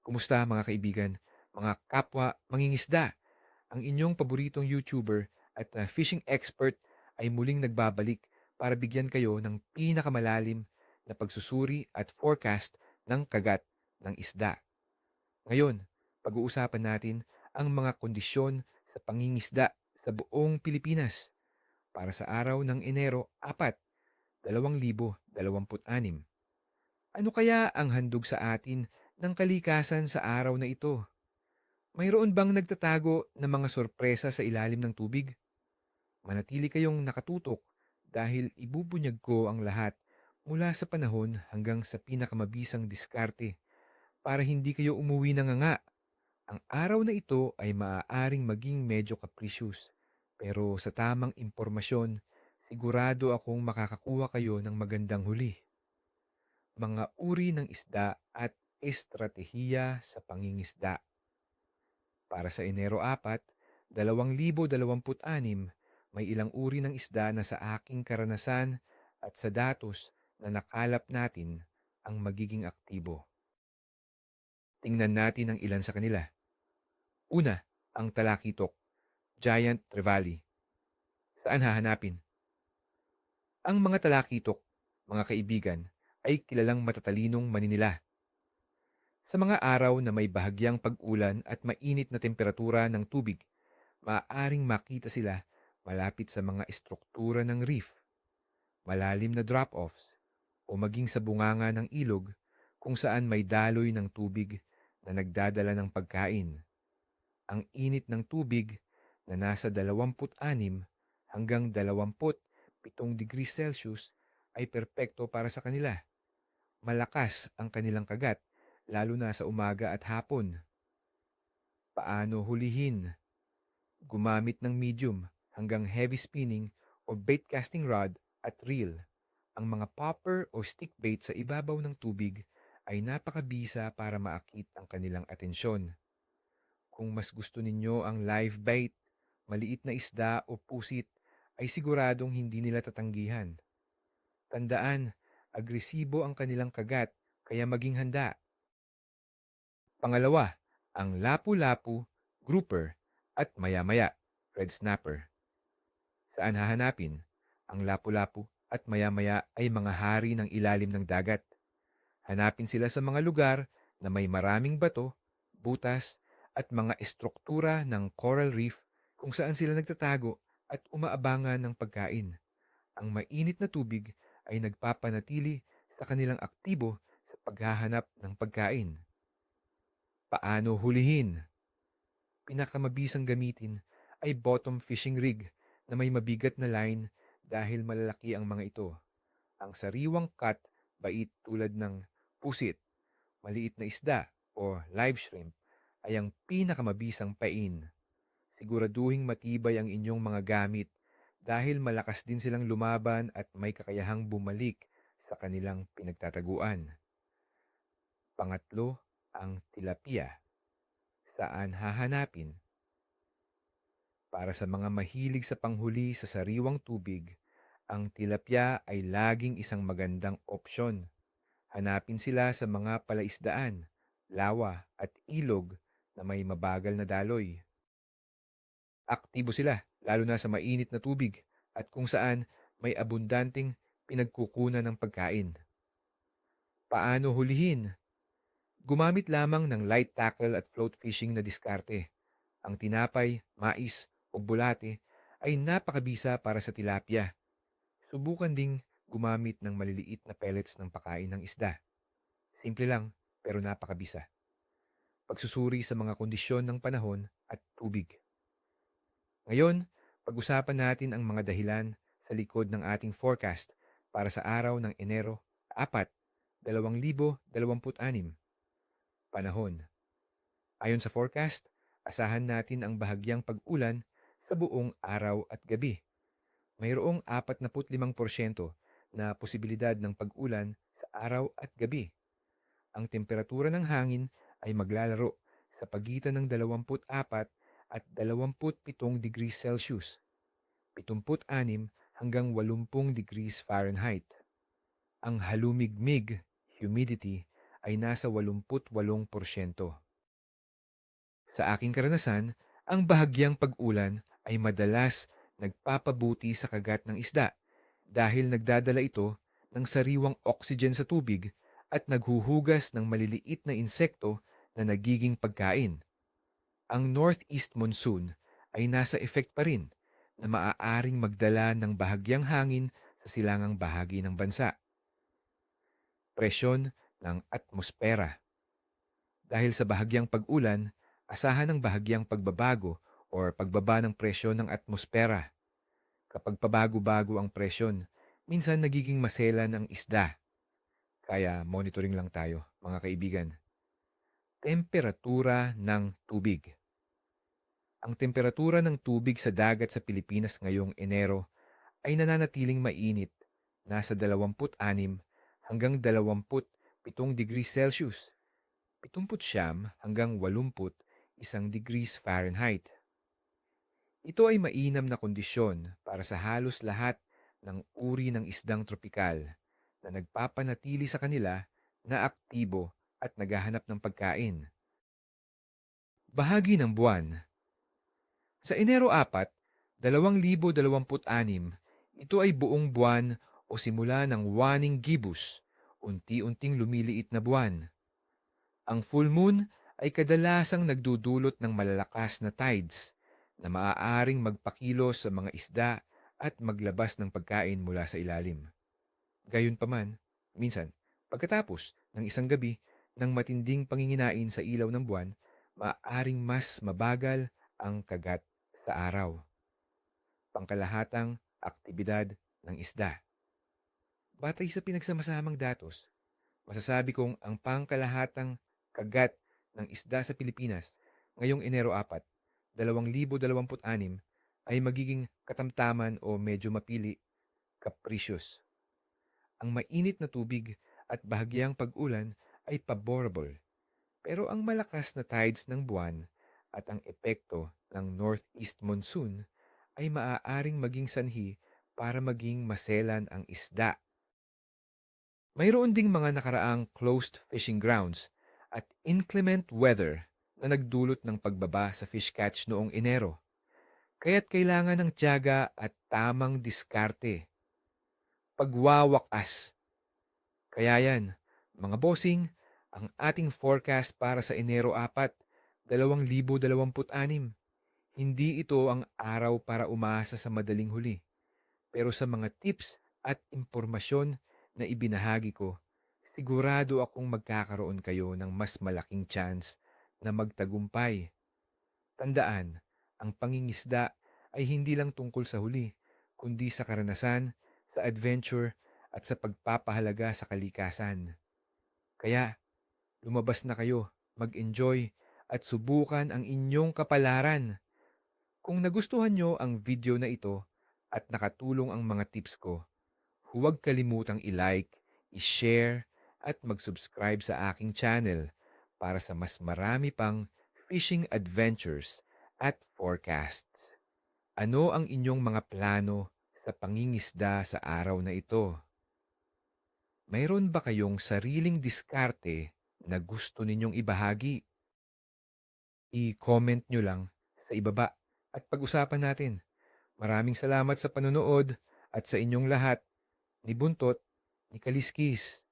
Kumusta mga kaibigan, mga kapwa mangingisda? Ang inyong paboritong YouTuber at fishing expert ay muling nagbabalik para bigyan kayo ng pinakamalalim na pagsusuri at forecast ng kagat ng isda. Ngayon, pag-uusapan natin ang mga kondisyon sa pangingisda sa buong Pilipinas para sa araw ng Enero 4, 2026. Ano kaya ang handog sa atin ng kalikasan sa araw na ito? Mayroon bang nagtatago na mga sorpresa sa ilalim ng tubig? Manatili kayong nakatutok dahil ibubunyag ko ang lahat mula sa panahon hanggang sa pinakamabisang diskarte para hindi kayo umuwi ng nganga. Ang araw na ito ay maaaring maging medyo capricious, pero sa tamang impormasyon, sigurado akong makakakuha kayo ng magandang huli. Mga uri ng isda at estratehiya sa pangingisda. Para sa Enero 4, 2026, may ilang uri ng isda na sa aking karanasan at sa datos na nakalap natin ang magiging aktibo. Tingnan natin ang ilan sa kanila. Una, ang talakitok, giant trevally. Saan hahanapin? Ang mga talakitok, mga kaibigan, ay kilalang matatalinong maninila. Sa mga araw na may bahagyang pag-ulan at mainit na temperatura ng tubig, maaaring makita sila malapit sa mga estruktura ng reef, malalim na drop-offs, o maging sa bunganga ng ilog kung saan may daloy ng tubig na nagdadala ng pagkain. Ang init ng tubig na nasa 26 hanggang 27 degrees Celsius ay perpekto para sa kanila. Malakas ang kanilang kagat, lalo na sa umaga at hapon. Paano hulihin? Gumamit ng medium hanggang heavy spinning o bait casting rod at reel. Ang mga popper o stick bait sa ibabaw ng tubig ay napakabisa para maakit ang kanilang atensyon. Kung mas gusto ninyo ang live bait, maliit na isda o pusit ay siguradong hindi nila tatanggihan. Tandaan, agresibo ang kanilang kagat, kaya maging handa. Pangalawa, ang lapu-lapu, grouper, at maya-maya, red snapper. Saan hahanapin? Ang lapu-lapu at maya-maya ay mga hari ng ilalim ng dagat. Hanapin sila sa mga lugar na may maraming bato, butas, at mga estruktura ng coral reef kung saan sila nagtatago at umaabangan ng pagkain. Ang mainit na tubig ay nagpapanatili sa kanilang aktibo sa paghahanap ng pagkain. Paano hulihin? Pinakamabisang gamitin ay bottom fishing rig na may mabigat na line dahil malalaki ang mga ito. Ang sariwang cut bait tulad ng pusit, maliit na isda o live shrimp ay ang pinakamabisang pain. Siguraduhing matibay ang inyong mga gamit dahil malakas din silang lumaban at may kakayahang bumalik sa kanilang pinagtataguan. Pangatlo, ang tilapia. Saan hahanapin? Para sa mga mahilig sa panghuli sa sariwang tubig, ang tilapia ay laging isang magandang opsyon. Hanapin sila sa mga palaisdaan, lawa at ilog na may mabagal na daloy. Aktibo sila, lalo na sa mainit na tubig at kung saan may abundanteng pinagkukunan ng pagkain. Paano hulihin? Gumamit lamang ng light tackle at float fishing na diskarte. Ang tinapay, mais o bulate ay napakabisa para sa tilapia. Subukan ding gumamit ng maliliit na pellets ng pakain ng isda. Simple lang pero napakabisa. Pagsusuri sa mga kondisyon ng panahon at tubig. Ngayon, pag-usapan natin ang mga dahilan sa likod ng ating forecast para sa araw ng Enero 4, 2026. Panahon. Ayon sa forecast, asahan natin ang bahagyang pag-ulan sa buong araw at gabi. Mayroong 45% na posibilidad ng pag-ulan sa araw at gabi. Ang temperatura ng hangin ay maglalaro sa pagitan ng 24 at 27 degrees Celsius, 76 hanggang 80 degrees Fahrenheit. Ang halumigmig, humidity, ay nasa 88%. Sa aking karanasan, ang bahagyang pag-ulan ay madalas nagpapabuti sa kagat ng isda dahil nagdadala ito ng sariwang oxygen sa tubig at naghuhugas ng maliliit na insekto na nagiging pagkain. Ang northeast monsoon ay nasa effect pa rin na maaaring magdala ng bahagyang hangin sa silangang bahagi ng bansa. Presyon ng atmosfera. Dahil sa bahagyang pag-ulan, asahan ng bahagyang pagbabago o pagbaba ng presyon ng atmosfera. Kapag pabago-bago ang presyon, minsan nagiging maselan ang isda. Kaya monitoring lang tayo, mga kaibigan. Temperatura ng tubig. Ang temperatura ng tubig sa dagat sa Pilipinas ngayong Enero ay nananatiling mainit, nasa 26 hanggang 27 degrees Celsius, 79 hanggang 81 degrees Fahrenheit. Ito ay mainam na kondisyon para sa halos lahat ng uri ng isdang tropikal na nagpapanatili sa kanila na aktibo at naghahanap ng pagkain. Bahagi ng buwan. Sa Enero 4, 2026, ito ay buong buwan o simula ng waning gibus, unti-unting lumiliit na buwan. Ang full moon ay kadalasang nagdudulot ng malalakas na tides na maaaring magpakilos sa mga isda at maglabas ng pagkain mula sa ilalim. Gayunpaman, minsan, pagkatapos ng isang gabi ng matinding panginginain sa ilaw ng buwan, maaaring mas mabagal ang kagat sa araw. Pangkalahatang aktibidad ng isda. Batay sa pinagsamasamang datos, masasabi kong ang pangkalahatang kagat ng isda sa Pilipinas ngayong Enero 4, 2026 ay magiging katamtaman o medyo mapili, capricious. Ang mainit na tubig at bahagyang pag-ulan ay favorable, pero ang malakas na tides ng buwan at ang epekto ng northeast monsoon ay maaaring maging sanhi para maging maselan ang isda. Mayroon ding mga nakaraang closed fishing grounds at inclement weather na nagdulot ng pagbaba sa fish catch noong Enero. Kaya't kailangan ng tiyaga at tamang diskarte. Pagwawakas. Kaya yan, mga bossing, ang ating forecast para sa Enero 4, 2026. Hindi ito ang araw para umasa sa madaling huli. Pero sa mga tips at impormasyon na ibinahagi ko, sigurado akong magkakaroon kayo ng mas malaking chance na magtagumpay. Tandaan, ang pangingisda ay hindi lang tungkol sa huli, kundi sa karanasan, sa adventure, at sa pagpapahalaga sa kalikasan. Kaya, lumabas na kayo, mag-enjoy, at subukan ang inyong kapalaran. Kung nagustuhan nyo ang video na ito at nakatulong ang mga tips ko, huwag kalimutang i-like, i-share, at mag-subscribe sa aking channel para sa mas marami pang fishing adventures at forecasts. Ano ang inyong mga plano sa pangingisda sa araw na ito? Mayroon ba kayong sariling diskarte na gusto ninyong ibahagi? I-comment nyo lang sa ibaba at pag-usapan natin. Maraming salamat sa panonood at sa inyong lahat. Ni Buntot, ni Kaliskis.